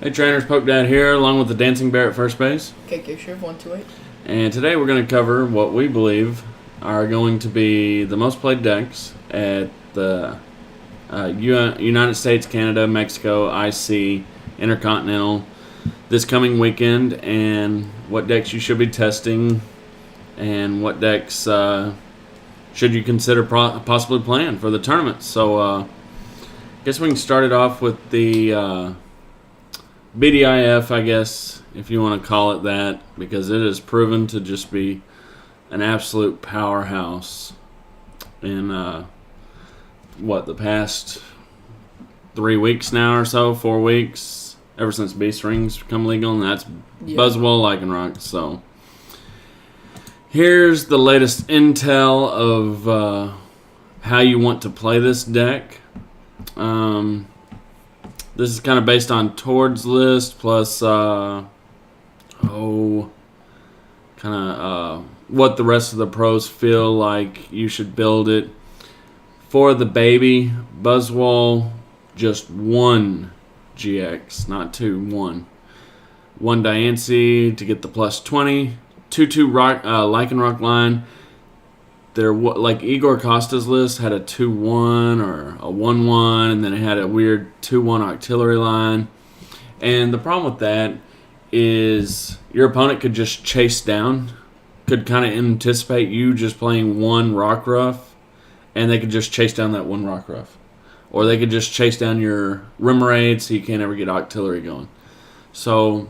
Hey trainers, Pokedad here, along with the Dancing Bear at first base. kkshiv 128. And today we're going to cover what we believe are going to be the most played decks at the United States, Canada, Mexico, IC, Intercontinental this coming weekend, and what decks you should be testing, and what decks should you consider possibly playing for the tournament. So I guess we can start it off with the BDIF, I guess, if you want to call it that, because it has proven to just be an absolute powerhouse in the past 3 weeks now or so, 4 weeks, ever since Beast Rings become legal, and that's Buzzwole, Lycanroc. So here's the latest intel of how you want to play this deck. This is kind of based on Tord's list plus what the rest of the pros feel like you should build it. For the baby Buzzwole, just one GX, not two, one. One Diancie to get the plus 20. 2/2 Lycanroc line. Like Igor Costa's list had a 2/1 or a 1/1, and then it had a weird 2/1 auxiliary line. And the problem with that is your opponent could just chase down, could kind of anticipate you just playing one Rockruff, and they could just chase down that one Rockruff. Or they could just chase down your Remoraid so you can't ever get auxiliary going. So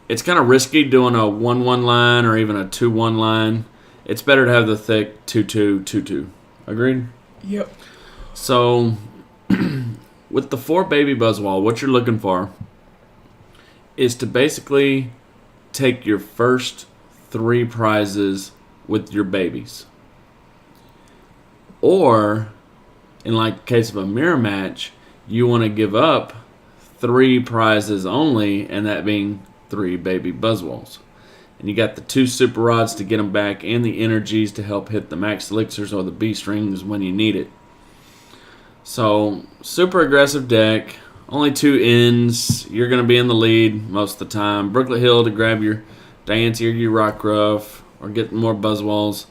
it's kind of risky doing a 1/1 line or even a 2/1 line. It's better to have the thick 2/2, 2/2. Agreed? Yep. So, with the 4 baby Buzzwole, what you're looking for is to basically take your first 3 prizes with your babies. Or, in like case of a mirror match, you want to give up 3 prizes only, and that being 3 baby Buzzwoles. And you got the 2 super rods to get them back, and the energies to help hit the max elixirs or the beast rings when you need it. So, super aggressive deck. Only 2 ends. You're going to be in the lead most of the time. Brooklet Hill to grab your Diancie or your Rockruff, or get more Buzzwoles.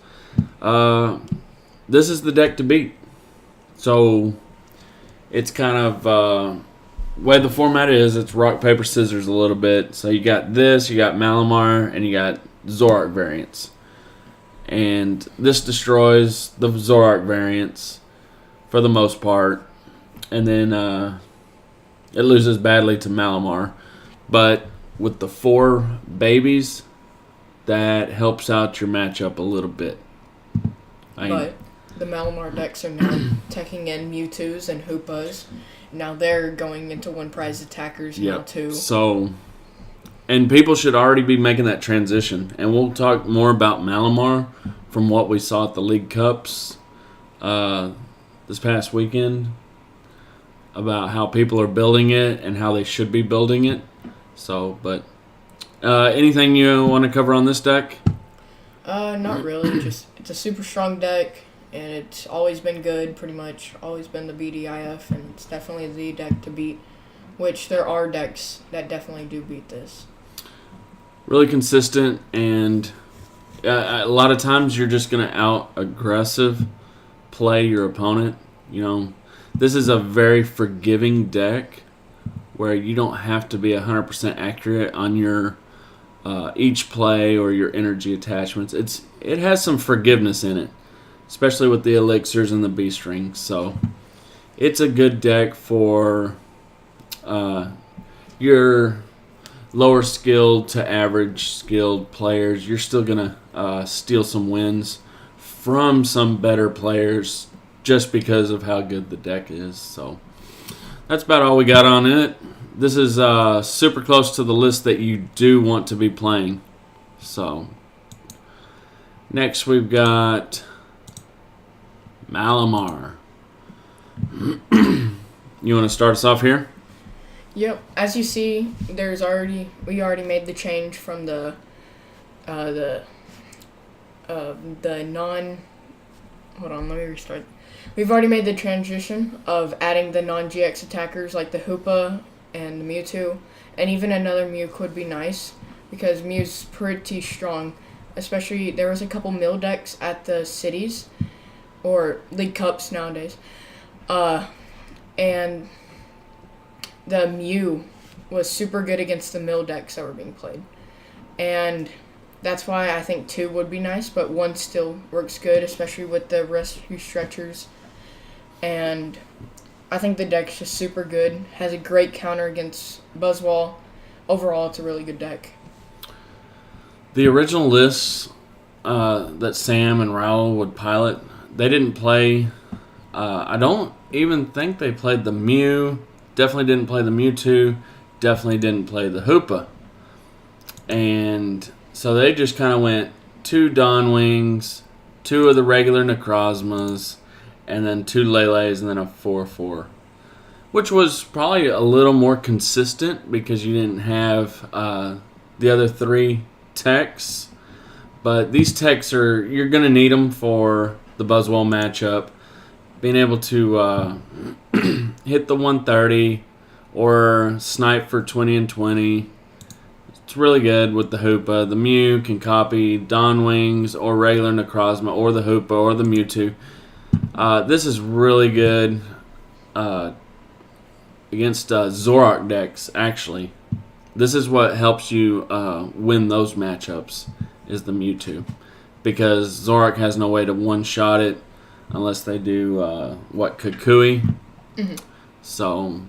This is the deck to beat. So, it's kind of way the format is, it's rock, paper, scissors a little bit. So you got this, you got Malamar, and you got Zoroark variants. And this destroys the Zoroark variants for the most part. And then it loses badly to Malamar. But with the 4 babies, that helps out your matchup a little bit. But the Malamar decks are now teching in Mewtwo's and Hoopas. Now they're going into 1 prize attackers now too. So, and people should already be making that transition. And we'll talk more about Malamar from what we saw at the League Cups this past weekend, about how people are building it and how they should be building it. So, but anything you want to cover on this deck? Not really. Just it's a super strong deck. And it's always been good, pretty much. Always been the BDIF, and it's definitely the deck to beat. Which there are decks that definitely do beat this. Really consistent, and a lot of times you're just going to out-aggressive play your opponent. You know, this is a very forgiving deck where you don't have to be 100% accurate on your each play or your energy attachments. It has some forgiveness in it, especially with the elixirs and the beast rings. So it's a good deck for your lower skilled to average skilled players. You're still going to steal some wins from some better players just because of how good the deck is. So that's about all we got on it. This is super close to the list that you do want to be playing. So next we've got Malamar. You want to start us off here? Yep. As you see, we already made the change from the non. Hold on, let me restart. We've already made the transition of adding the non-GX attackers like the Hoopa and the Mewtwo, and even another Mew could be nice because Mew's pretty strong. Especially there was a couple mill decks at the cities or League Cups nowadays, and the Mew was super good against the mill decks that were being played, and that's why I think 2 would be nice, but 1 still works good, especially with the rescue stretchers. And I think the deck's just super good. Has a great counter against Buzzwole. Overall, it's a really good deck. The original lists that Sam and Raul would pilot, they didn't play. I don't even think they played the Mew. Definitely didn't play the Mewtwo. Definitely didn't play the Hoopa. And so they just kind of went 2 Dawn Wings, 2 of the regular Necrozmas, and then 2 Lele's, and then a 4/4. Which was probably a little more consistent because you didn't have the other 3 techs. But these techs you're going to need them for the Buzzwole matchup. Being able to hit the 130 or snipe for 20 and 20. It's really good with the Hoopa. The Mew can copy Dawn Wings or regular Necrozma or the Hoopa or the Mewtwo. This is really good against Zoroark decks, actually. This is what helps you win those matchups, is the Mewtwo. Because Zoroark has no way to one-shot it unless they do, Kukui. Mm-hmm. So,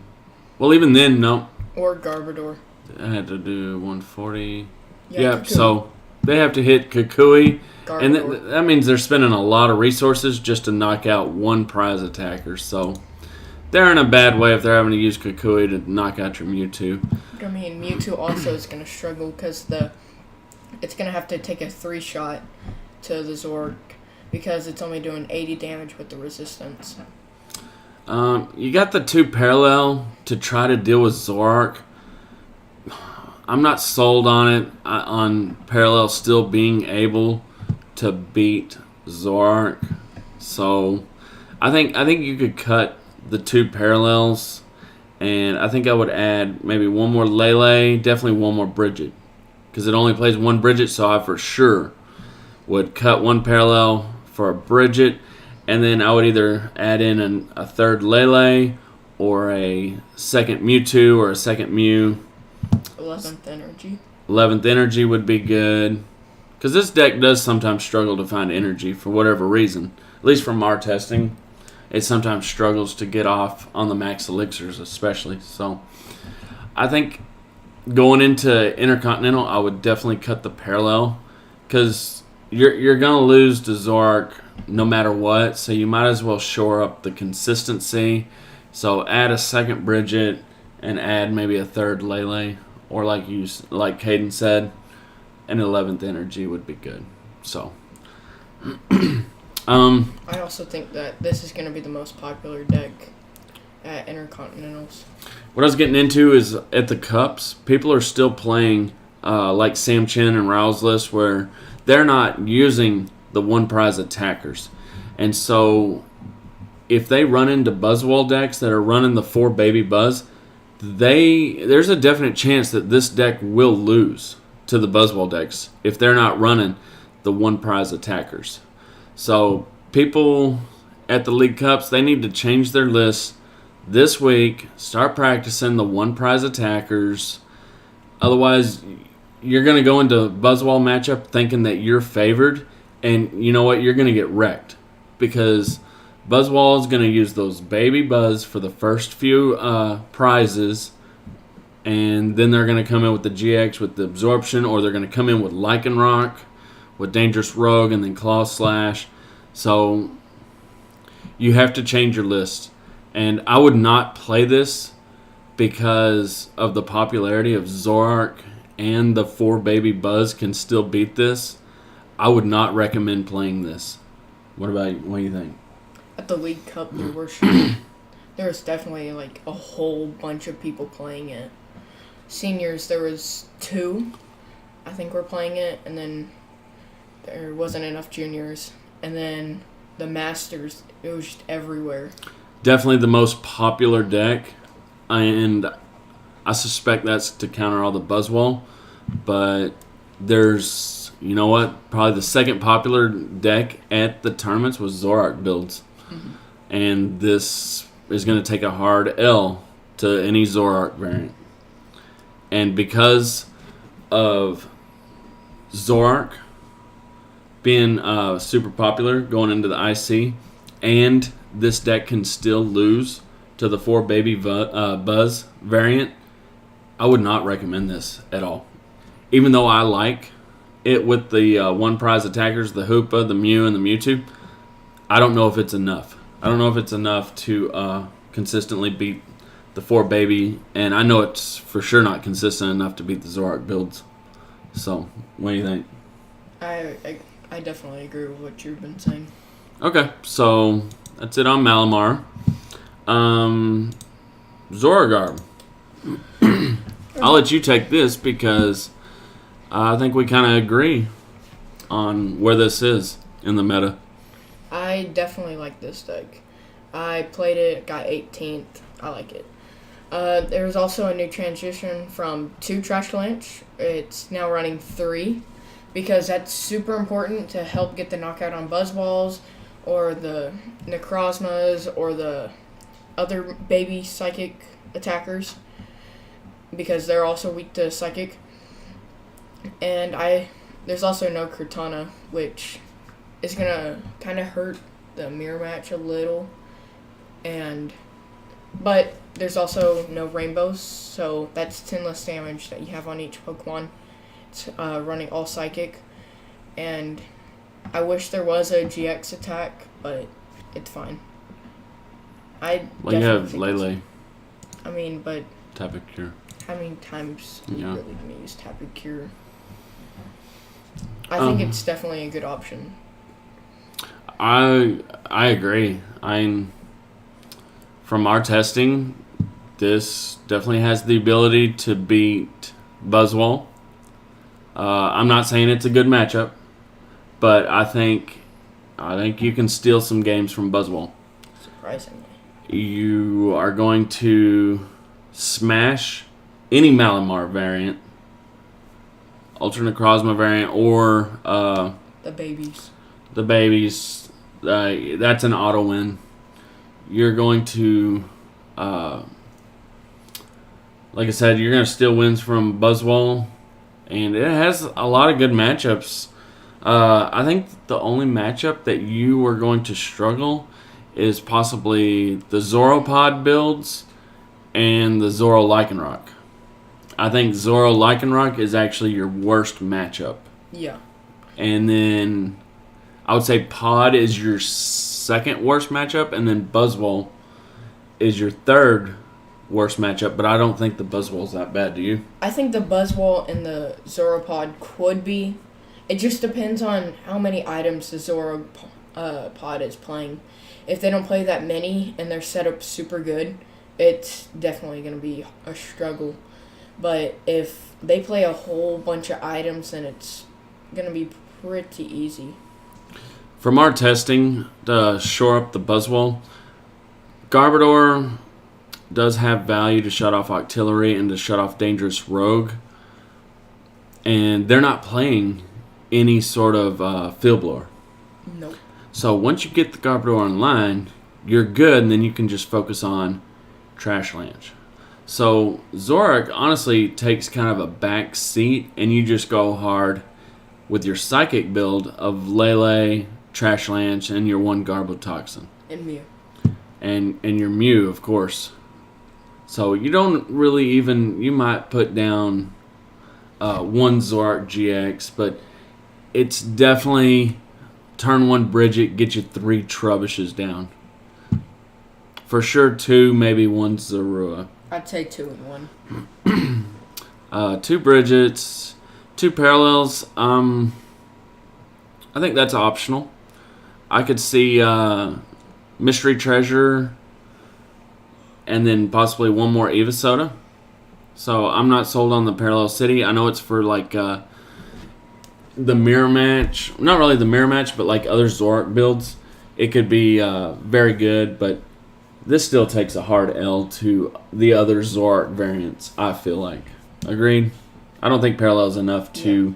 well, even then, no. Or Garbodor. I had to do 140. Yeah, So they have to hit Kukui. Garbodor. And that means they're spending a lot of resources just to knock out one prize attacker. So they're in a bad way if they're having to use Kukui to knock out your Mewtwo. I mean, Mewtwo also is going to struggle because it's going to have to take a 3-shot to the Zoroark because it's only doing 80 damage with the resistance. You got the 2 parallel to try to deal with Zoroark. I'm not sold on it, on parallel still being able to beat Zoroark. So I think you could cut the 2 parallels, and I think I would add maybe 1 more Lele, definitely 1 more Bridget, because it only plays 1 Bridget, so I for sure would cut 1 parallel for a Bridget, and then I would either add in a 3rd Lele or a 2nd Mewtwo or a 2nd Mew. 11th energy. 11th energy would be good. Because this deck does sometimes struggle to find energy for whatever reason. At least from our testing. It sometimes struggles to get off on the max elixirs especially. So I think going into Intercontinental, I would definitely cut the parallel. Because you're going to lose to Zoroark no matter what. So you might as well shore up the consistency. So add a 2nd Bridget and add maybe a 3rd Lele. Or like Caden said, an 11th energy would be good. So, I also think that this is going to be the most popular deck at Intercontinentals. What I was getting into is at the Cups, people are still playing like Sam Chen and Rao's list where they're not using the 1 prize attackers. And so if they run into Buzzwole decks that are running the 4 Baby Buzz, there's a definite chance that this deck will lose to the Buzzwole decks if they're not running the 1 prize attackers. So people at the League Cups, they need to change their lists this week, start practicing the 1 prize attackers. Otherwise, you're going to go into Buzzwole matchup thinking that you're favored, and you know what? You're going to get wrecked because Buzzwole is going to use those Baby Buzz for the first few prizes, and then they're going to come in with the GX with the Absorption, or they're going to come in with Lycanroc, with Dangerous Rogue, and then Claw Slash. So you have to change your list. And I would not play this because of the popularity of Zoroark and the 4 Baby Buzz can still beat this. I would not recommend playing this. What about you? What do you think? At the League Cup, there was definitely like a whole bunch of people playing it. Seniors, there was 2, I think, were playing it, and then there wasn't enough juniors. And then the Masters, it was just everywhere. Definitely the most popular deck, and I suspect that's to counter all the Buzzwole, but there's, you know what? Probably the second popular deck at the tournaments was Zoroark builds. Mm-hmm. And this is going to take a hard L to any Zoroark variant. And because of Zoroark being super popular going into the IC, and this deck can still lose to the 4 baby Buzz variant, I would not recommend this at all. Even though I like it with the 1 prize attackers, the Hoopa, the Mew, and the Mewtwo, I don't know if it's enough. I don't know if it's enough to consistently beat the 4 baby, and I know it's for sure not consistent enough to beat the Zoroark builds. So, what do you think? I definitely agree with what you've been saying. Okay, so that's it on Malamar. Zoroark. I'll let you take this because I think we kind of agree on where this is in the meta. I definitely like this deck. I played it, got 18th. I like it. There was also a new transition from 2 Trash Lynch. It's now running 3 because that's super important to help get the knockout on Buzzwalls or the Necrozmas or the other baby Psychic attackers because they're also weak to Psychic. And there's also no Cortana, which is going to kind of hurt the mirror match a little. But there's also no rainbows, so that's 10 less damage that you have on each Pokemon. It's running all Psychic, and I wish there was a GX attack, but it's fine. Well, you have Lele. But Tapu Cure. how many times are you Yeah. really going to use Tapu Cure? I think it's definitely a good option. I agree. From our testing, this definitely has the ability to beat Buzzwole. I'm not saying it's a good matchup, but I think you can steal some games from Buzzwole. Surprisingly. You are going to smash any Malamar variant, Ultra Necrozma variant, or The babies. the babies. That's an auto win. You're going to, like I said, you're going to steal wins from Buzzwole, and it has a lot of good matchups. I think the only matchup that you are going to struggle is possibly the Zoropod builds and the Zoro Lycanroc. I think Zoro Lycanroc is actually your worst matchup. Yeah. And then I would say Pod is your second worst matchup, and then Buzzwole is your third worst matchup, but I don't think the Buzzwole's that bad, do you? I think the Buzzwole and the Zoropod could be. It just depends on how many items the Zoropod is playing. If they don't play that many and they're set up super good, it's definitely going to be a struggle. But if they play a whole bunch of items, then it's going to be pretty easy. From our testing to shore up the Buzzwole, Garbodor does have value to shut off Octillery and to shut off Dangerous Rogue. And they're not playing any sort of Field Blower. Nope. So once you get the Garbodor online, you're good, and then you can just focus on Trash Lynch. So Zoroark honestly takes kind of a back seat, and you just go hard with your Psychic build of Lele, Trash Lynch, and your 1 Garbotoxin. And Mew. And your Mew, of course. So you don't really even... You might put down 1 Zoroark GX, but it's definitely... Turn 1 Bridget, get you 3 Trubbishes down. For sure 2, maybe 1 Zorua. I'd say 2 and 1. 2 Bridgets, 2 Parallels. I think that's optional. I could see Mystery Treasure and then possibly 1 more Eva Soda. So I'm not sold on the Parallel City. I know it's for like the mirror match. Not really the mirror match, but like other Zoroark builds. It could be very good, but this still takes a hard L to the other Zoroark variants, I feel like. Agreed? I don't think Parallel's enough to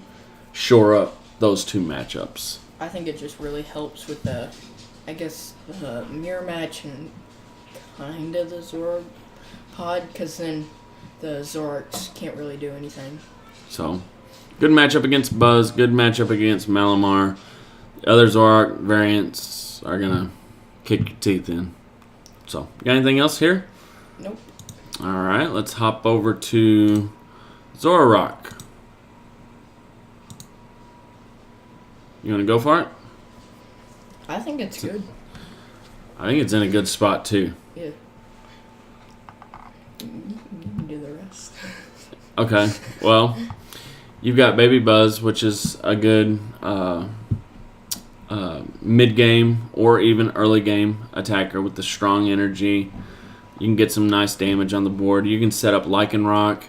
shore up those two matchups. I think it just really helps with the mirror match and kind of the Zoroark pod, because then the Zoroarks can't really do anything. So, good matchup against Buzz, good matchup against Malamar. The other Zoroark variants are going to kick your teeth in. So, got anything else here? Nope. All right, let's hop over to Zoroark. You want to go for it? I think it's good. I think it's in a good spot, too. Yeah. You can do the rest. Okay, well, you've got Baby Buzz, which is a good mid-game or even early-game attacker with the strong energy. You can get some nice damage on the board. You can set up Lycanroc.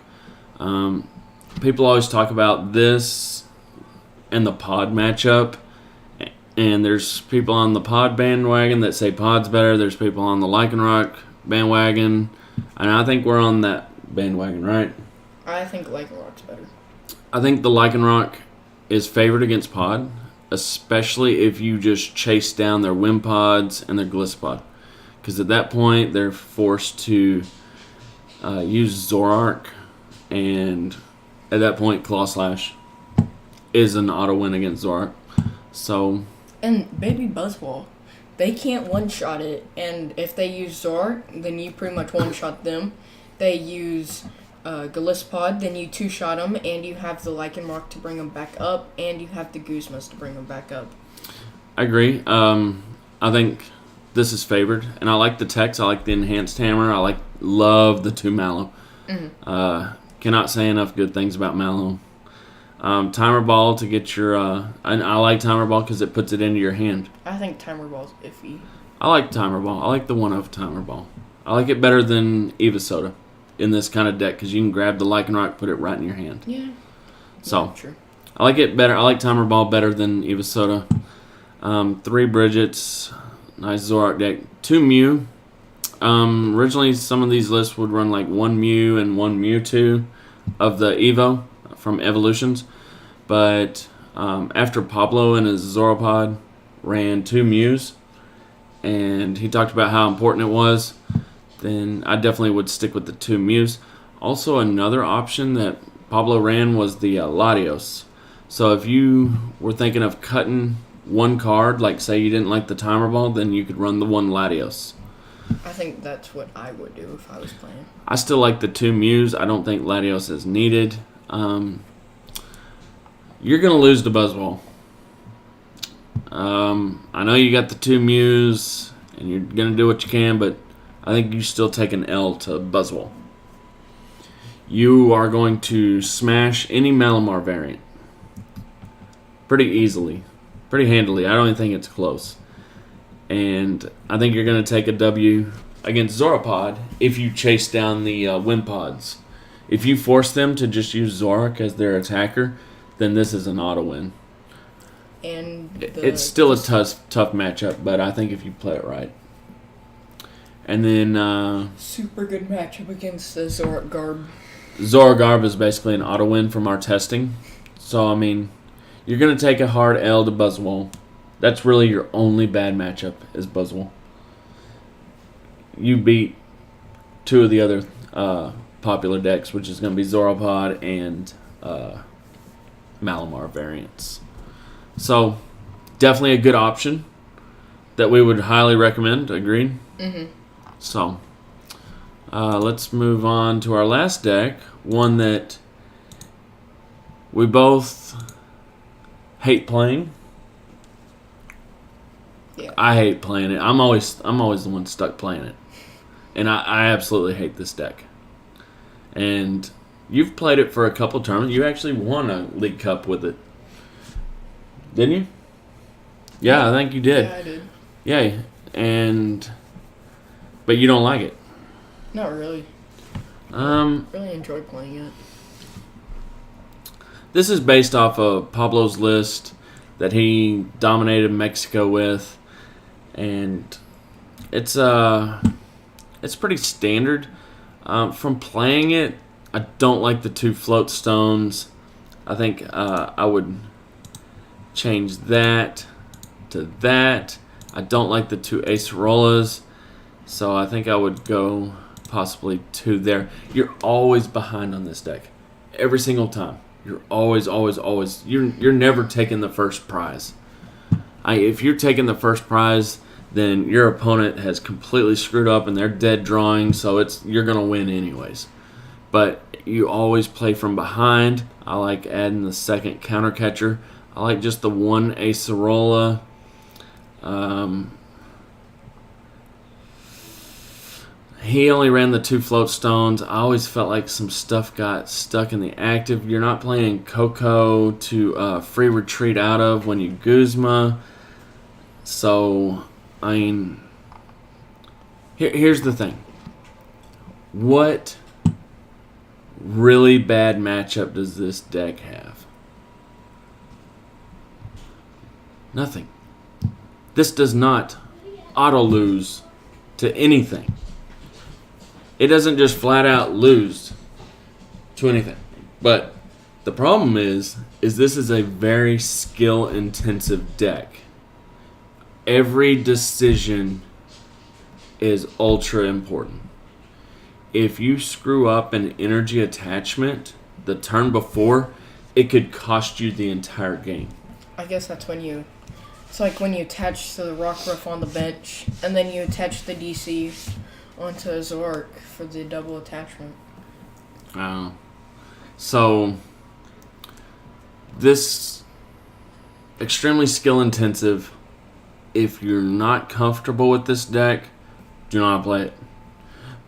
People always talk about this and the pod matchup, and there's people on the pod bandwagon that say pod's better. There's people on the Lycanroc bandwagon, and I think we're on that bandwagon, right? I think Lycanroc's better. I think the Lycanroc is favored against pod, especially if you just chase down their Wimpods and their Gliscod. Because at that point, they're forced to use Zoroark, and at that point, Claw Slash is an auto win against Zoroark. So, and Baby Buzzwole, they can't one-shot it, and if they use Zoroark, then you pretty much one-shot them. They use Gliscod, then you two-shot them, and you have the Lycanroc to bring them back up, and you have the Guzmas to bring them back up. I agree. I think this is favored, and I like the text. I like the enhanced hammer. Love the 2 Mallow. Mm-hmm. Cannot say enough good things about Mallow. Timer Ball to get your... and I like Timer Ball because it puts it into your hand. I think Timer Ball's iffy. I like Timer Ball. I like the 1-of Timer Ball. I like it better than Eva Soda in this kind of deck because you can grab the Lycanroc, put it right in your hand. Yeah. So, true. I like it better. I like Timer Ball better than Eva Soda. 3 Bridgets. Nice Zoroark deck. 2 Mew. Originally, some of these lists would run like 1 Mew and 1 Mewtwo of the Evo from Evolutions. But after Pablo and his Zoropod ran 2 Mews, and he talked about how important it was, then I definitely would stick with the 2 Mews. Also, another option that Pablo ran was the Latios. So if you were thinking of cutting one card, like say you didn't like the Timer Ball, then you could run the 1 Latios. I think that's what I would do if I was playing. I still like the 2 Mews. I don't think Latios is needed. You're going to lose to Buzzwole. I know you got the 2 Mews, and you're going to do what you can, but I think you still take an L to Buzzwole. You are going to smash any Malamar variant pretty easily, pretty handily. I don't even think it's close. And I think you're going to take a W against Zoropod if you chase down the Wimpods. If you force them to just use Zoroark as their attacker, then this is an auto win. And it's still a tough matchup, but I think if you play it right. And then... super good matchup against the Zoroark. Zoroark is basically an auto win from our testing. So, I mean, you're going to take a hard L to Buzzwole. That's really your only bad matchup is Buzzwole. You beat 2 of the other popular decks, which is going to be Zoropod and Malamar variants. So, definitely a good option that we would highly recommend. Agreed? Mm-hmm. So, let's move on to our last deck. One that we both hate playing. Yeah. I hate playing it. I'm always the one stuck playing it. And I absolutely hate this deck. And you've played it for a couple tournaments. You actually won a League Cup with it. Didn't you? Yeah, I think you did. Yeah, I did. Yeah, but you don't like it. Not really. Really enjoy playing it. This is based off of Pablo's list that he dominated Mexico with, and it's it's pretty standard. From playing it, I don't like the 2 float stones. I think I would change that to that. I don't like the 2 acerolas, so I think I would go possibly 2 there. You're always behind on this deck. Every single time. You're always. You're never taking the first prize. If you're taking the first prize, then your opponent has completely screwed up and they're dead drawing, so you're going to win anyways. But you always play from behind. I like adding the 2nd counter catcher. I like just the 1 acerola. He only ran the 2 float stones. I always felt like some stuff got stuck in the active. You're not playing Coco to free retreat out of when you Guzma. So, I mean, here's the thing. What really bad matchup does this deck have? Nothing. This does not auto-lose to anything. It doesn't just flat out lose to anything. But the problem is this is a very skill-intensive deck. Every decision is ultra important. If you screw up an energy attachment the turn before, it could cost you the entire game. I guess that's it's like when you attach the Rockruff on the bench, and then you attach the DC onto a Zork for the double attachment. So, this extremely skill intensive. If you're not comfortable with this deck, do not play it.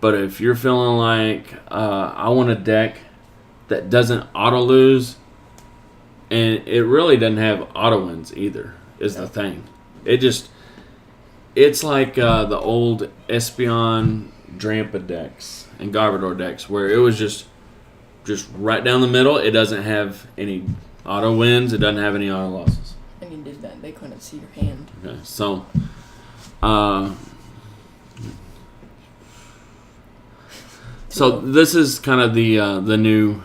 But if you're feeling like I want a deck that doesn't auto lose, and it really doesn't have auto wins either, is the thing. It's like the old Espeon Drampa decks and Garbodor decks where it was just right down the middle. It doesn't have any auto wins. It doesn't have any auto losses. And you did that. They couldn't see your hand. Okay, so this is kind of the new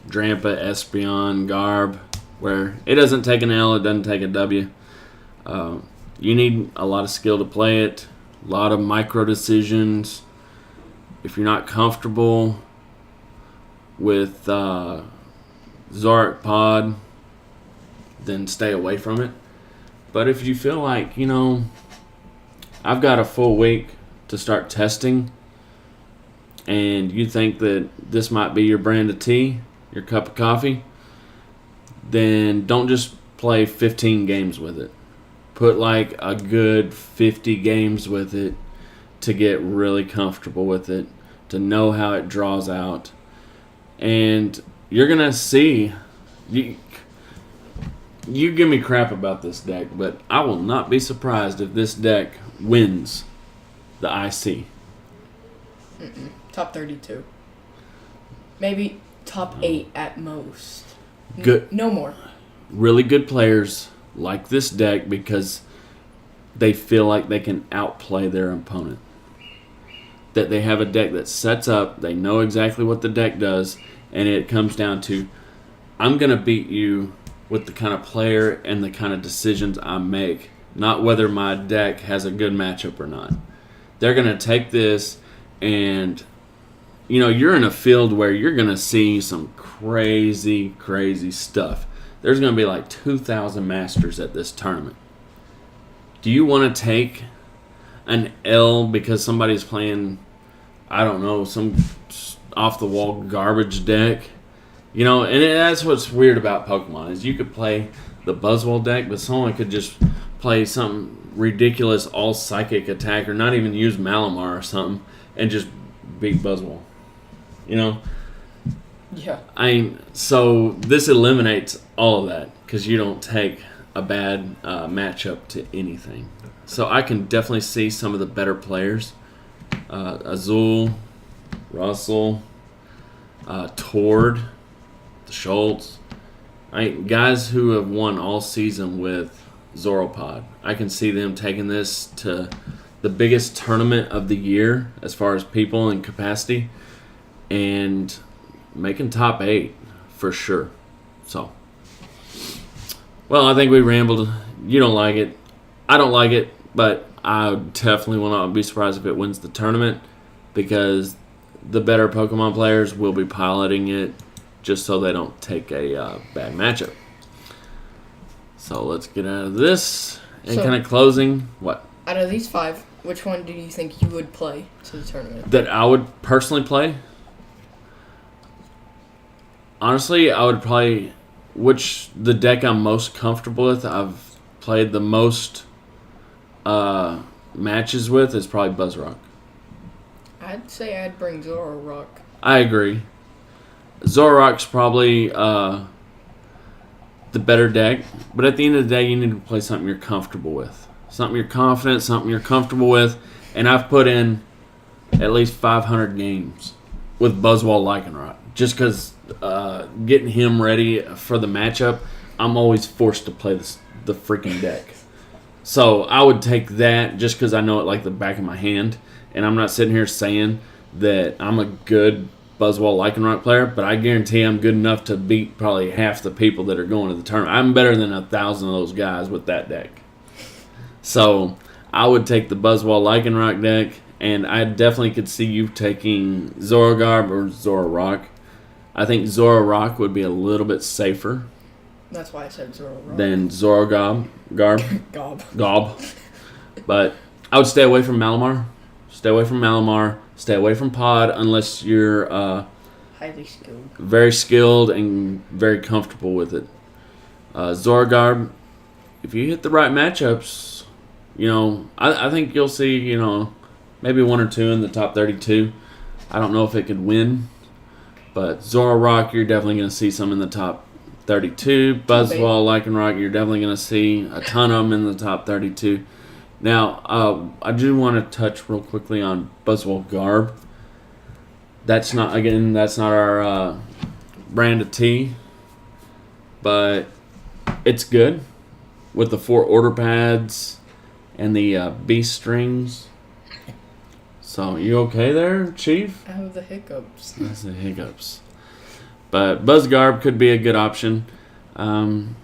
Drampa Espeon Garb, where it doesn't take an L, it doesn't take a W. You need a lot of skill to play it, a lot of micro decisions. If you're not comfortable with Zoroark Pod, then stay away from it. But if you feel like, I've got a full week to start testing, and you think that this might be your brand of tea, your cup of coffee, then don't just play 15 games with it. Put like a good 50 games with it to get really comfortable with it, to know how it draws out. And you're going to see, you give me crap about this deck, but I will not be surprised if this deck wins the IC. Top 32. Maybe top 8 at most. Good. No more. Really good players like this deck because they feel like they can outplay their opponent. That they have a deck that sets up, they know exactly what the deck does, and it comes down to, I'm going to beat you with the kind of player and the kind of decisions I make, not whether my deck has a good matchup or not. They're going to take this and, you're in a field where you're going to see some crazy, crazy stuff. There's going to be like 2,000 masters at this tournament. Do you want to take an L because somebody's playing, I don't know, some off-the-wall garbage deck? And that's what's weird about Pokemon, is you could play the Buzzwole deck, but someone could just play some ridiculous all-psychic attack or not even use Malamar or something and just beat Buzzwole. Yeah. So this eliminates all of that because you don't take a bad matchup to anything. So I can definitely see some of the better players. Azul, Russell, Tord, Schultz. Guys who have won all season with Zoropod. I can see them taking this to the biggest tournament of the year as far as people and capacity, and making top 8 for sure. So, well, I think we rambled. You don't like it. I don't like it, but I definitely will not be surprised if it wins the tournament because the better Pokemon players will be piloting it just so they don't take a bad matchup. So let's get out of this. And kind of closing, what? Out of these 5, which one do you think you would play to the tournament? That I would personally play? Honestly, I would probably... the deck I'm most comfortable with, I've played the most matches with, is probably Buzzrock. I'd say I'd bring Zoroark. I agree. Zoroark's probably the better deck, but at the end of the day, you need to play something you're comfortable with. Something you're confident, something you're comfortable with, and I've put in at least 500 games with Buzzwole Lycanroc. Just because getting him ready for the matchup, I'm always forced to play the freaking deck. So I would take that just because I know it like the back of my hand. And I'm not sitting here saying that I'm a good Buzzwole Lycanroc player, but I guarantee I'm good enough to beat probably half the people that are going to the tournament. I'm better than 1,000 of those guys with that deck. So I would take the Buzzwole Lycanroc deck, and I definitely could see you taking Zorogarb or Zoroark. I think Zoroark would be a little bit safer. That's why I said Zoroark. Than Zorogarb. Gob. But I would stay away from Malamar. Stay away from Malamar. Stay away from Pod unless you're highly skilled. Very skilled and very comfortable with it. Zorogarb, if you hit the right matchups, I think you'll see, maybe 1 or 2 in the top 32. I don't know if it could win. But Zoroark, you're definitely going to see some in the top 32. Buzzwole, Lycanroc, you're definitely going to see a ton of them in the top 32. Now, I do want to touch real quickly on Buzzwole Garb. That's not our brand of tea, but it's good with the 4 order pads and the B strings. So, you okay there, Chief? I have the hiccups. That's the hiccups. But Buzzgarb could be a good option. I'm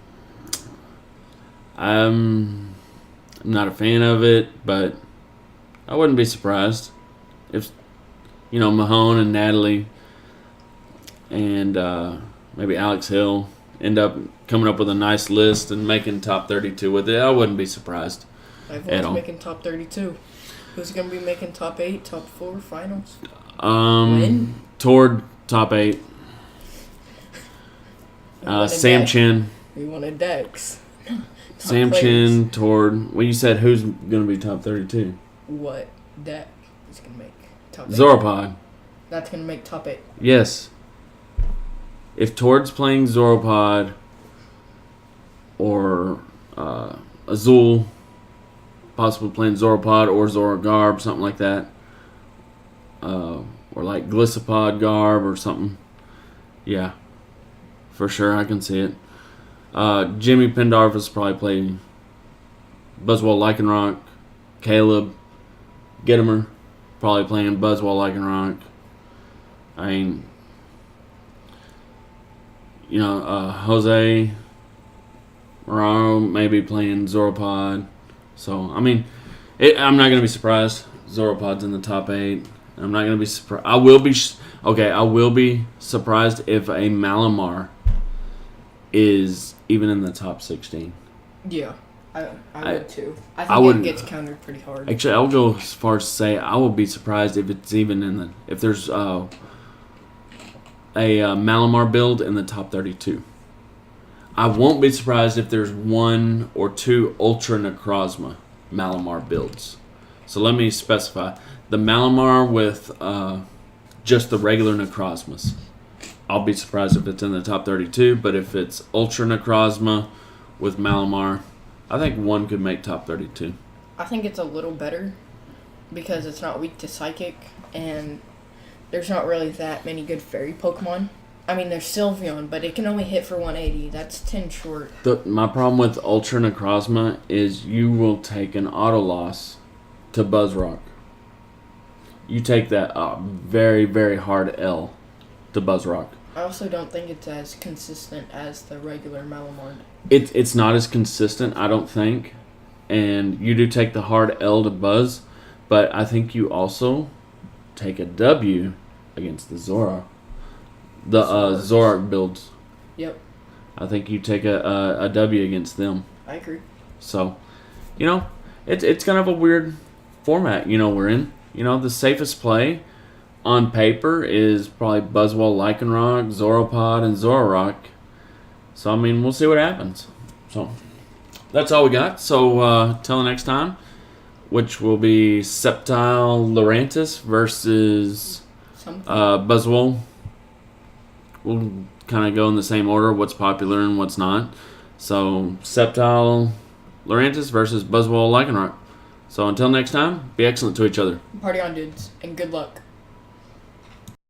not a fan of it, but I wouldn't be surprised if, Mahone and Natalie and maybe Alex Hill end up coming up with a nice list and making top 32 with it. I wouldn't be surprised. Everyone's making top 32. Who's going to be making top 8, top 4 finals? Toward top 8. Sam Chin. We wanted Dex. Sam Chin, Tord. Well, you said who's going to be top 32? What deck is going to make top 8? Zoropod. That's going to make top 8. Yes. If Tord's playing Zoropod or Azul, possibly playing Zoropod or Zorogarb, something like that, or like Gliscopod Garb or something, yeah, for sure I can see it. Jimmy Pendarvis probably playing Buzzwole Lycanroc. Caleb Gittimer probably playing Buzzwole Lycanroc. I mean, Jose Moraro maybe playing Zoropod. So, I mean, I'm not going to be surprised. Zoropod's in the top 8. I'm not going to be surprised. I will be surprised if a Malamar is even in the top 16. Yeah, I would too. I think it gets countered pretty hard. Actually, I'll go as far as to say I will be surprised if it's even if there's a Malamar build in the top 32. I won't be surprised if there's 1 or 2 Ultra Necrozma Malamar builds. So let me specify. The Malamar with just the regular Necrozmas. I'll be surprised if it's in the top 32, but if it's Ultra Necrozma with Malamar, I think 1 could make top 32. I think it's a little better because it's not weak to Psychic, and there's not really that many good Fairy Pokemon. I mean, there's Sylveon, but it can only hit for 180. That's 10 short. My problem with Ultra Necrozma is you will take an auto loss to Buzzrock. You take that very, very hard L to Buzzrock. I also don't think it's as consistent as the regular Malamar. It's not as consistent, I don't think. And you do take the hard L to Buzz, but I think you also take a W against the Zoroark. The Zoroark builds. Yep. I think you take a W against them. I agree. So, it's kind of a weird format, we're in. The safest play on paper is probably Buzzwole, Lycanroc, Zoropod, and Zoroark. So, we'll see what happens. So, that's all we got. So, till next time, which will be Sceptile Lurantis versus Buzzwole. We'll kind of go in the same order, what's popular and what's not. So, Sceptile Lurantis versus Buzzwole Lycanroc. So, until next time, be excellent to each other. Party on, dudes, and good luck.